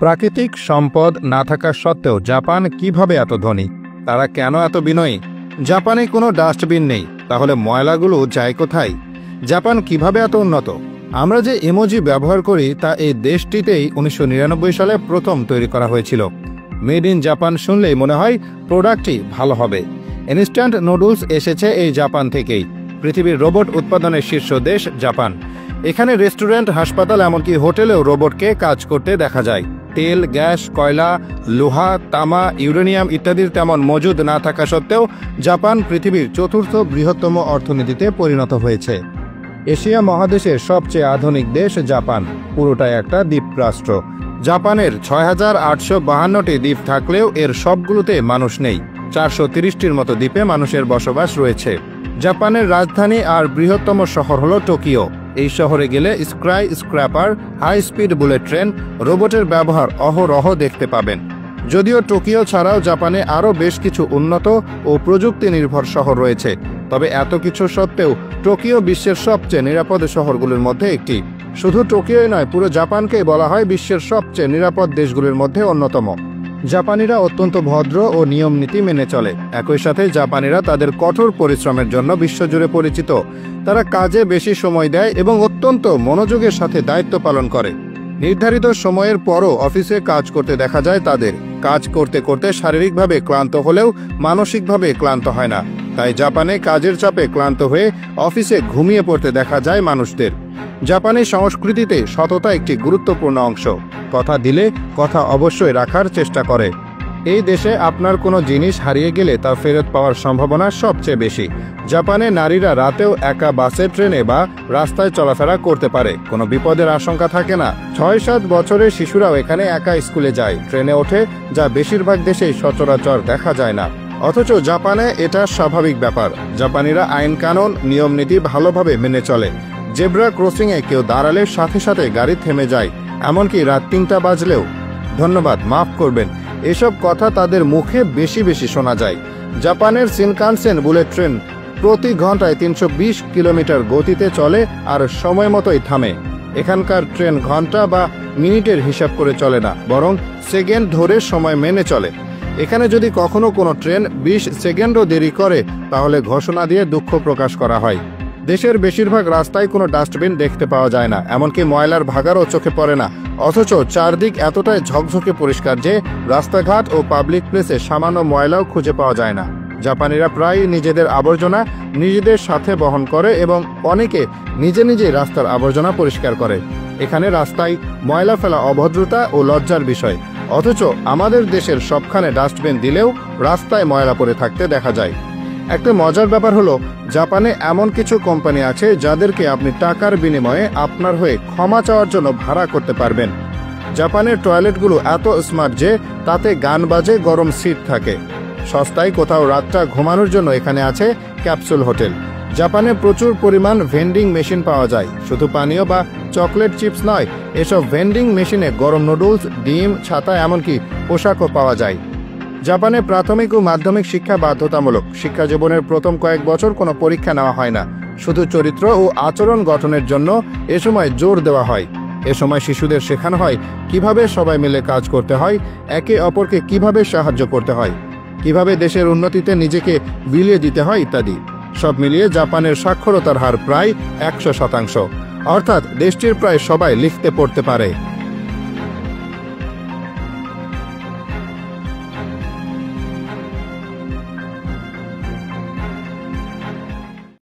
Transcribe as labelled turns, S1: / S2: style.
S1: প্রাকৃতিক সম্পদ না থাকা সত্ত্বেও জাপান কিভাবে এত ধনী? তারা কেন এত বিনয়ী? জাপানে কোনো ডাস্টবিন নেই, তাহলে ময়লাগুলো যায় কোথায়? জাপান কিভাবে এত উন্নত? আমরা যে ইমোজি ব্যবহার করি তা এই দেশটিতেই 1999 সালে প্রথম তৈরি করা হয়েছিল। মেড ইন জাপান শুনলেই মনে হয় প্রোডাক্টটি ভালো হবে। ইনস্ট্যান্ট নুডলস এসেছে এই জাপান থেকেই। পৃথিবীর রোবট উৎপাদনের শীর্ষ দেশ জাপান। এখানে রেস্টুরেন্ট, হাসপাতাল, এমনকি হোটেলেও রোবটকে কাজ করতে দেখা যায়। তেল, গ্যাস, কয়লা, লোহা, তামা, ইউরেনিয়াম ইত্যাদির তেমন মজুদ না থাকা সত্ত্বেও জাপান পৃথিবীর চতুর্থ বৃহত্তম অর্থনীতিতে পরিণত হয়েছে। এশিয়া মহাদেশের সবচেয়ে আধুনিক দেশ জাপান, পুরোটাই একটা দ্বীপরাষ্ট্র। জাপানের ৬,৮৫২টি দ্বীপ থাকলেও এর সবগুলোতে মানুষ নেই। ৪৩০টির মতো দ্বীপে মানুষের বসবাস রয়েছে। জাপানের রাজধানী আর বৃহত্তম শহর হল টোকিও। এই শহরে গেলে skyscraper, high speed bullet train, রোবটের ব্যবহার অহরহ দেখতে পাবেন। যদিও টোকিও ছাড়াও জাপানে আরও বেশ কিছু উন্নত ও প্রযুক্তি নির্ভর শহর রয়েছে, তবে এত কিছু সত্ত্বেও টোকিও বিশ্বের সবচেয়ে নিরাপদ শহরগুলোর মধ্যে একটি। শুধু টোকিওই নয়, পুরো জাপানকেই বলা হয় বিশ্বের সবচেয়ে নিরাপদ দেশগুলোর মধ্যে অন্যতম। জাপানিরা অত্যন্ত ভদ্র ও নিয়ম নীতি মেনে চলে। একই সাথে জাপানিরা তাদের কঠোর পরিশ্রমের জন্য বিশ্বজুড়ে পরিচিত। তারা কাজে বেশি সময় দেয় এবং অত্যন্ত মনোযোগের সাথে দায়িত্ব পালন করে। নির্ধারিত সময়ের পরও অফিসে কাজ করতে দেখা যায় তাদের। কাজ করতে করতে শারীরিকভাবে ক্লান্ত হলেও মানসিকভাবে ক্লান্ত হয় না। তাই জাপানে কাজের চাপে ক্লান্ত হয়ে অফিসে ঘুমিয়ে পড়তে দেখা যায় মানুষদের। জাপানি সংস্কৃতিতে সততা একটি গুরুত্বপূর্ণ অংশ। কথা দিলে কথা অবশ্যই রাখার চেষ্টা করে। এই দেশে আপনার কোনো জিনিস হারিয়ে গেলে তা ফেরত পাওয়ার সম্ভাবনা সবচেয়ে বেশি। জাপানে নারীরা রাতেও একা বাসে, ট্রেনে বা রাস্তায় চলাফেরা করতে পারে, কোনো বিপদের আশঙ্কা থাকে না। ৬-৭ বছরের শিশুরাও এখানে একা স্কুলে যায়, ট্রেনে ওঠে, যা বেশিরভাগ দেশেই সচরাচর দেখা যায় না। অথচ জাপানে এটা স্বাভাবিক ব্যাপার। জাপানিরা আইন কানুন, নিয়ম নীতি ভালোভাবে মেনে চলে। জেব্রা ক্রসিংয়ে কেউ দাঁড়ালে সাথে সাথে গাড়ি থেমে যায়, এমনকি রাত ৩টা বাজলেও। ধন্যবাদ, মাফ করবেন, এসব কথা তাদের মুখে বেশি বেশি শোনা যায়। জাপানের শিনকানসেন বুলেট ট্রেন প্রতি ঘন্টায় ৩২০ কিলোমিটার গতিতে চলে আর সময় মতোই থামে। এখানকার ট্রেন ঘন্টা বা মিনিটের হিসাব করে চলে না, বরং সেকেন্ড ধরে সময় মেনে চলে। এখানে যদি কখনো কোনো ট্রেন ২০ সেকেন্ডও দেরি করে তাহলে ঘোষণা দিয়ে দুঃখ প্রকাশ করা হয়। দেশের বেশিরভাগ রাস্তায় কোনো ডাস্টবিন দেখতে পাওয়া যায় না, এমনকি ময়লার ভাগারও চোখে পড়ে না। অথচ চারদিক এতটাই ঝকঝকে পরিষ্কার যে রাস্তাঘাট ও পাবলিক প্লেসে সামান্য ময়লাও খুঁজে পাওয়া যায় না। জাপানিরা প্রায় নিজেদের আবর্জনা নিজেদের সাথে বহন করে এবং অনেকে নিজে নিজেই রাস্তার আবর্জনা পরিষ্কার করে। এখানে রাস্তায় ময়লা ফেলা অভদ্রতা ও লজ্জার বিষয়। অথচ আমাদের দেশের সবখানে ডাস্টবিন দিলেও রাস্তায় ময়লা পড়ে থাকতে দেখা যায়। একটা মজার ব্যাপার হলো, জাপানে এমন কিছু কোম্পানি আছে যাদেরকে আপনি টাকার বিনিময়ে আপনার হয়ে ক্ষমা চাওয়ার জন্য ভাড়া করতে পারবেন। জাপানের টয়লেটগুলো এত স্মার্ট যে তাতে গান বাজে, গরম সিট থাকে। সস্তায় কোথাও রাতটা ঘুমানোর জন্য এখানে আছে ক্যাপসুল হোটেল। জাপানে প্রচুর পরিমাণ ভেন্ডিং মেশিন পাওয়া যায়। শুধু পানীয় বা চকলেট চিপস নয়, এসব ভেন্ডিং মেশিনে গরম নুডলস, ডিম, ছাতা, এমনকি পোশাকও পাওয়া যায়। জাপানে প্রাথমিক ও মাধ্যমিক শিক্ষা বাধ্যতামূলক। শিক্ষা জীবনের প্রথম কয়েক বছর কোনো পরীক্ষা নেওয়া হয় না, শুধু চরিত্র ও আচরণ গঠনের জন্য এ সময় জোর দেওয়া হয়। এ সময় শিশুদের শেখানো হয় কিভাবে সবাই মিলে কাজ করতে হয়, একে অপরকে কিভাবে সাহায্য করতে হয়, কিভাবে দেশের উন্নতিতে নিজেকে বিলিয়ে দিতে হয় ইত্যাদি। সব মিলিয়ে জাপানের সাক্ষরতার হার প্রায় ১০০%, অর্থাৎ দেশটির প্রায় সবাই লিখতে পড়তে পারে।